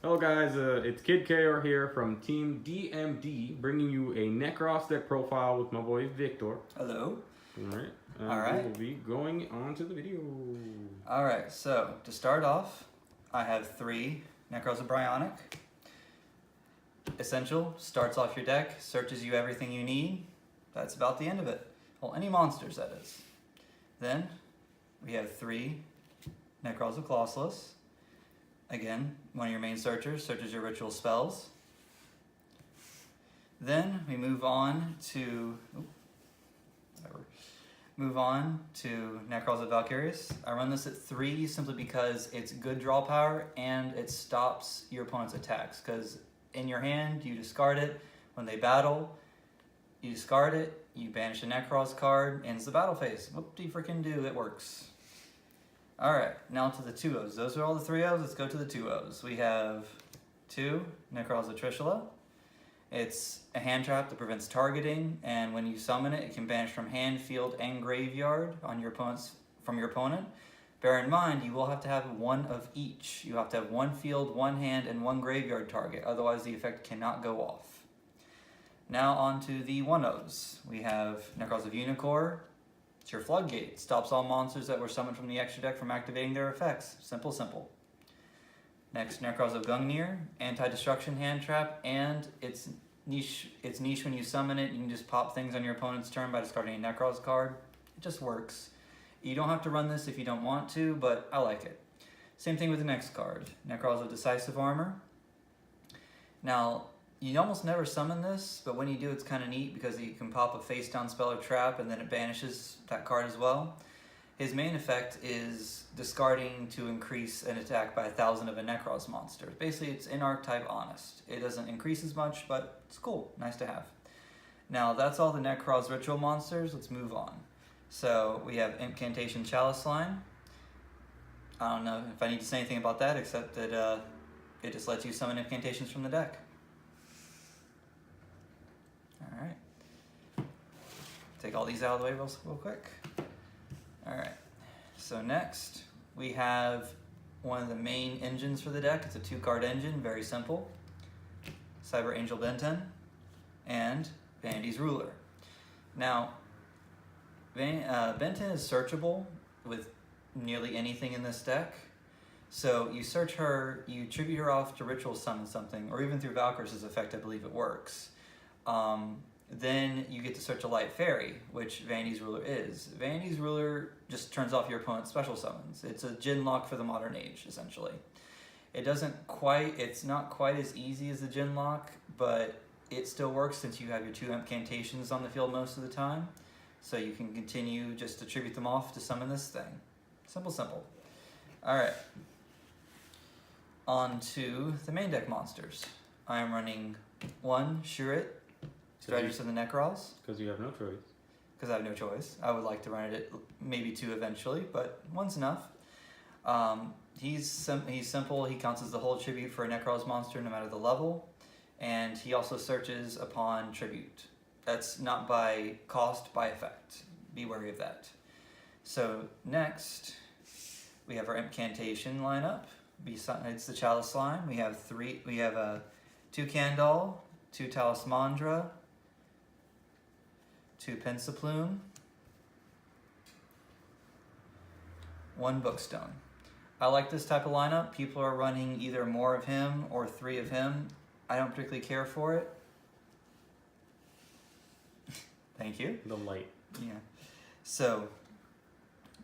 Hello guys, it's kidchaor here from TeamDMD, bringing you a Nekroz deck profile with my boy Victor. Hello. Alright, Alright. we will be going on to the video. Alright, so to start off, I have 3 Nekroz of Bryonic. Essential, starts off your deck, searches you everything you need. That's about the end of it. Well, any monsters, that is. Then, we have 3 Nekroz of Colossus. Again, one of your main searchers searches your ritual spells. Then we move on to Nekroz of Valkyries. I run this at 3 simply because it's good draw power and it stops your opponent's attacks. Because in your hand, you discard it. When they battle, you discard it, you banish a Nekroz card, ends the battle phase. Whoop-de-frickin-do, it works. Alright, now to the 2-Os. Those are all the 3-Os, let's go to the 2-Os. We have 2 Nekroz of Trishula. It's a hand trap that prevents targeting, and when you summon it, it can banish from hand, field, and graveyard on your from your opponent. Bear in mind, you will have to have one of each. You have to have 1 field, 1 hand, and 1 graveyard target, otherwise the effect cannot go off. Now on to the 1-Os. We have Nekroz of Yugioh. It's your floodgate. Stops all monsters that were summoned from the extra deck from activating their effects. Simple, simple. Next, Nekroz of Gungnir. Anti-destruction hand trap, and it's niche when you summon it. You can just pop things on your opponent's turn by discarding a Nekroz card. It just works. You don't have to run this if you don't want to, but I like it. Same thing with the next card. Nekroz of Decisive Armor. Now, you almost never summon this, but when you do, it's kind of neat because you can pop a face-down spell or trap and then it banishes that card as well. His main effect is discarding to increase an attack by 1,000 of a Nekroz monster. Basically, it's in archetype honest. It doesn't increase as much, but it's cool. Nice to have. Now, that's all the Nekroz ritual monsters. Let's move on. So, we have Incantation Chalice line. I don't know if I need to say anything about that, except that it just lets you summon incantations from the deck. Alright, take all these out of the way real quick. Alright, so next we have one of the main engines for the deck. It's a 2-card engine, very simple. Cyber Angel Benton and Vanity's Ruler. Now, Benton is searchable with nearly anything in this deck. So you search her, you tribute her off to ritual summon something, or even through Valkyrie's effect, I believe it works. Then you get to search a Light Fairy, which Vanity's Ruler is. Vanity's Ruler just turns off your opponent's special summons. It's a Djinn Lock for the modern age, essentially. It's not quite as easy as the Djinn Lock, but it still works since you have your 2 incantations on the field most of the time. So you can continue just to tribute them off to summon this thing. Simple, simple. Alright. On to the main deck monsters. I am running 1 Shurit, Strategist of the Nekroz. Because you have no choice. Because I have no choice. I would like to run it at maybe 2 eventually, but 1's enough. He's simple. He counts as the whole tribute for a Nekroz monster no matter the level. And he also searches upon tribute. That's not by cost, by effect. Be wary of that. So next, we have our incantation lineup. It's the Chalice line. We have 2 Candle, 2 Talismandra, 2 Pensaplume, 1 Bookstone. I like this type of lineup. People are running either more of him or 3 of him. I don't particularly care for it. Thank you. The light. Yeah. So,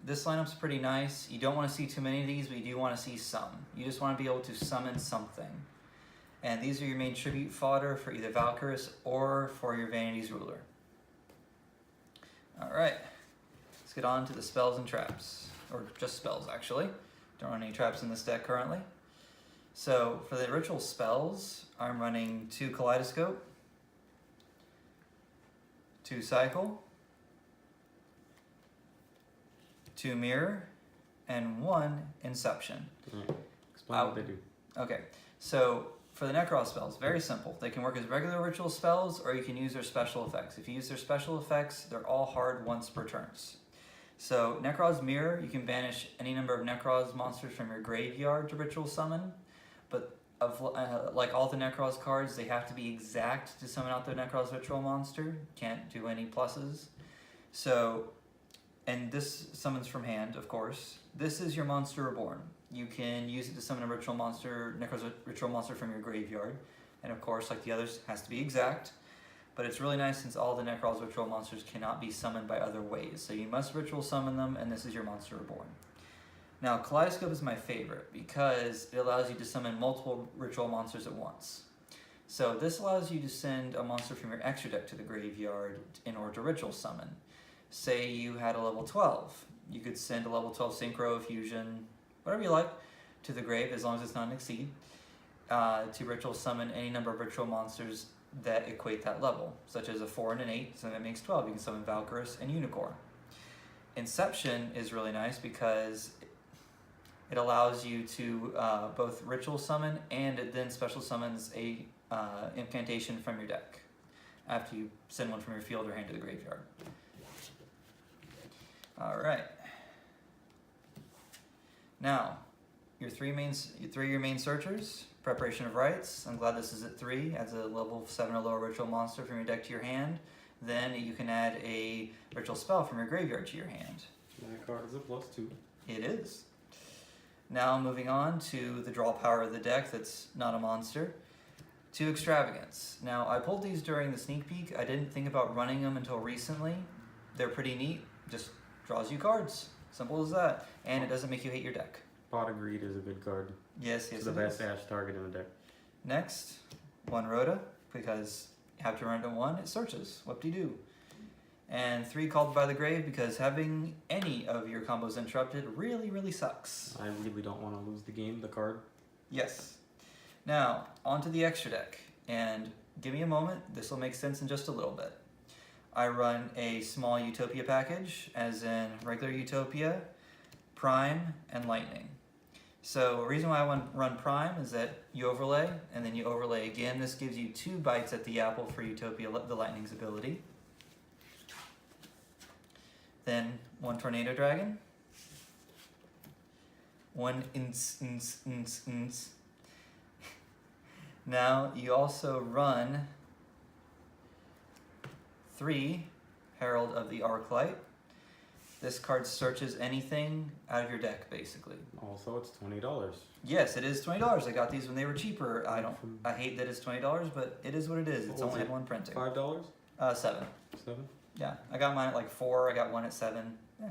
this lineup's pretty nice. You don't want to see too many of these, but you do want to see some. You just want to be able to summon something. And these are your main tribute fodder for either Valkyries or for your Vanity's Ruler. Alright, let's get on to the spells and traps. Or just spells, actually. Don't run any traps in this deck currently. So, for the ritual spells, I'm running 2 Kaleidoscope, 2 Cycle, 2 Mirror, and 1 Inception. Explain what they do. Okay, so for the Nekroz spells, very simple. They can work as regular ritual spells, or you can use their special effects. If you use their special effects, they're all hard once per turns. So Nekroz Mirror, you can banish any number of Nekroz monsters from your graveyard to ritual summon, but like all the Nekroz cards, they have to be exact to summon out the Nekroz ritual monster. Can't do any pluses. So, and this summons from hand, of course. This is your monster reborn. You can use it to summon a ritual monster, Nekroz ritual monster from your graveyard. And of course, like the others, has to be exact. But it's really nice since all the Nekroz ritual monsters cannot be summoned by other ways. So you must ritual summon them, and this is your monster reborn. Now, Kaleidoscope is my favorite because it allows you to summon multiple ritual monsters at once. So this allows you to send a monster from your extra deck to the graveyard in order to ritual summon. Say you had a level 12. You could send a level 12 Synchro, Fusion, whatever you like, to the grave as long as it's not an exceed, to ritual summon any number of ritual monsters that equate that level, such as a 4 and an 8, so that makes 12. You can summon Valkyrus and Unicorn. Inception is really nice because it allows you to both ritual summon and it then special summons a incantation from your deck after you send one from your field or hand to the graveyard. Alright. Now, your three main searchers. Preparation of Rites. I'm glad this is at 3. Adds a level 7 or lower ritual monster from your deck to your hand. Then you can add a ritual spell from your graveyard to your hand. That card is a +2. It is. Now moving on to the draw power of the deck that's not a monster. 2 Extravagance. Now I pulled these during the sneak peek. I didn't think about running them until recently. They're pretty neat. Just draws you cards. Simple as that. And it doesn't make you hate your deck. Pot of Greed is a good card. Yes, It's the best Ash target in the deck. Next, 1 Rhoda, because you have to run it to 1, it searches. Whoop-de-doo. And 3 Called by the Grave, because having any of your combos interrupted really, really sucks. I really don't want to lose the game, the card. Yes. Now, onto the extra deck. And give me a moment, this will make sense in just a little bit. I run a small Utopia package, as in regular Utopia, Prime, and Lightning. So the reason why I run Prime is that you overlay, and then you overlay again. This gives you 2 bites at the apple for Utopia, the Lightning's ability. Then 1 Tornado Dragon. 1 ins. Now you also run 3 Herald of the Arclight. This card searches anything out of your deck, basically. Also, it's $20. Yes, it is $20. I got these when they were cheaper. I hate that it's $20, but it is what it is. It's only had 1 printing. $5? 7. 7? Yeah, I got mine at like 4. I got 1 at 7. Yeah.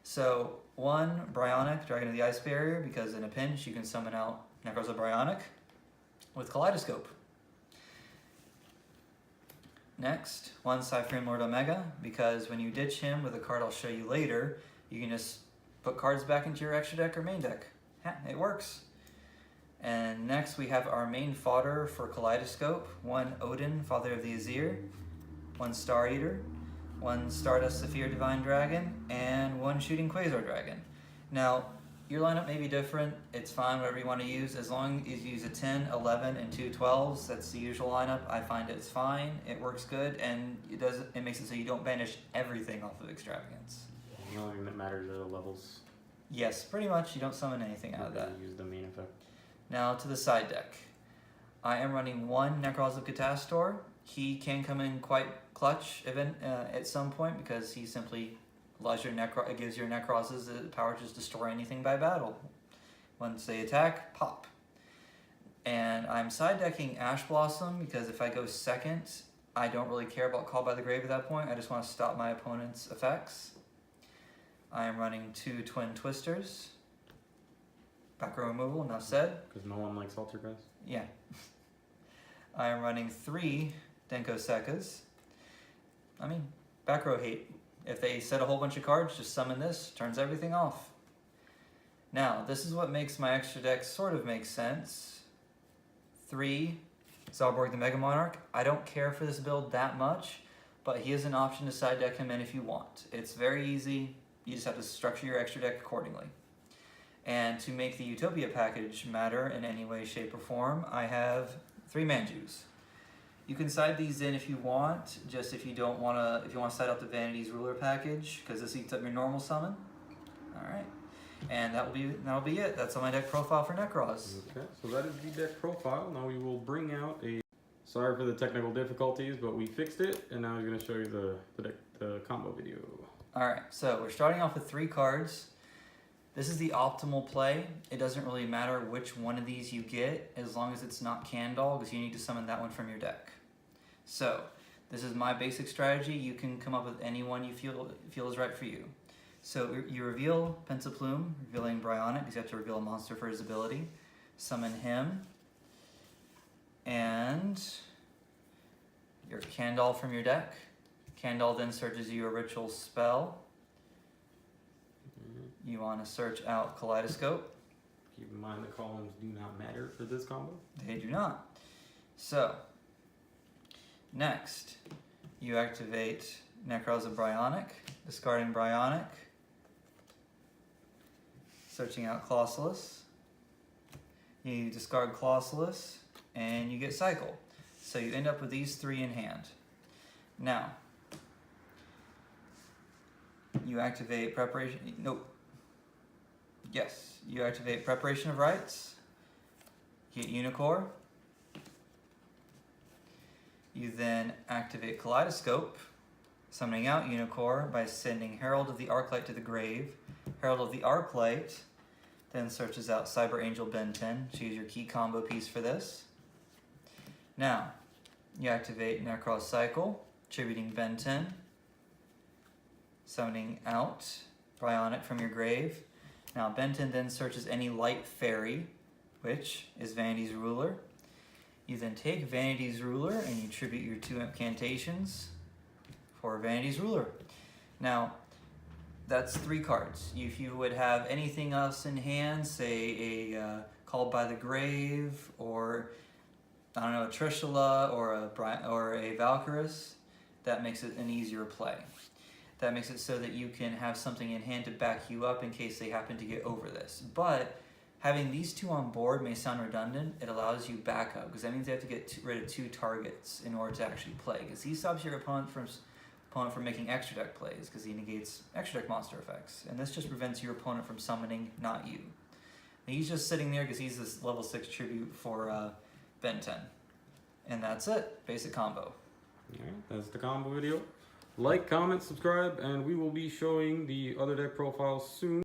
So 1 Bryonic, Dragon of the Ice Barrier, because in a pinch you can summon out Nekroz of Bryonic with Kaleidoscope. Next, 1 Cypherian Lord Omega, because when you ditch him with a card I'll show you later, you can just put cards back into your extra deck or main deck. Yeah, it works. And next we have our main fodder for Kaleidoscope. 1 Odin, Father of the Azir, 1 Star Eater, 1 Stardust Saphir Divine Dragon, and 1 Shooting Quasar Dragon. Now, your lineup may be different. It's fine, whatever you want to use. As long as you use a 10, 11, and 2 12s, that's the usual lineup. I find it's fine. It works good, and it makes it so you don't banish everything off of Extravagance. The only thing that matters are the levels. Yes, pretty much. You don't summon anything out of that. Use the main effect. Now to the side deck. I am running 1 Nekroz of kidchaor. He can come in quite clutch at some point because he simply allows it gives your Nekrozes the power to just destroy anything by battle. Once they attack, pop. And I'm side decking Ash Blossom because if I go second, I don't really care about Call by the Grave at that point. I just want to stop my opponent's effects. I am running 2 Twin Twisters. Back row removal, enough said. Because no one likes Alter Guys. Yeah. I am running 3 Denko Sekkas. I mean, back row hate. If they set a whole bunch of cards, just summon this, turns everything off. Now, this is what makes my extra deck sort of make sense. 3 Zalborg the Mega Monarch. I don't care for this build that much, but he is an option to side deck him in if you want. It's very easy. You just have to structure your extra deck accordingly. And to make the Utopia package matter in any way, shape, or form, I have 3 Manjus. You can side these in if you want, just if you don't want to, if you want to side up the Vanity's Ruler package, because this eats up your normal summon. Alright. And that'll be it. That's all my deck profile for Nekroz. Okay, so that is the deck profile. Now we will bring out a. Sorry for the technical difficulties, but we fixed it, and now I'm going to show you the combo video. All right, so we're starting off with 3 cards. This is the optimal play. It doesn't really matter which one of these you get, as long as it's not Candle, because you need to summon that one from your deck. So this is my basic strategy. You can come up with any one you feel is right for you. So you reveal Pensaplume, revealing Bryonic, because you have to reveal a monster for his ability. Summon him. And your Candle from your deck. Candle then searches you a ritual spell. You want to search out Kaleidoscope. Keep in mind the columns do not matter for this combo. They do not. So, next, you activate Nekroz of Bryonic, discarding Bryonic, searching out Clausulus. You discard Clausulus, and you get Cycle. So you end up with these 3 in hand. Now, you activate Preparation, nope. Yes, you activate Preparation of Rites, get Yugioh. You then activate Kaleidoscope, summoning out Yugioh by sending Herald of the Arclight to the grave. Herald of the Arclight then searches out Cyber Angel Ben 10. Choose your key combo piece for this. Now, you activate Nekroz Cycle, tributing Ben 10, summoning out Bryonic from your grave. Now, Ben 10 then searches any light fairy, which is Vanity's Ruler. You then take Vanity's Ruler and you tribute your 2 incantations for Vanity's Ruler. Now, that's 3 cards. If you would have anything else in hand, say a Called by the Grave, or I don't know, a Trishula or a Valkyrus, that makes it an easier play. That makes it so that you can have something in hand to back you up in case they happen to get over this. But having these 2 on board may sound redundant. It allows you backup, because that means they have to get rid of 2 targets in order to actually play. Because he stops your opponent from making extra deck plays, because he negates extra deck monster effects. And this just prevents your opponent from summoning, not you. And he's just sitting there because he's this level 6 tribute for Ben 10. And that's it. Basic combo. Alright, that's the combo video. Like, comment, subscribe, and we will be showing the other deck profiles soon.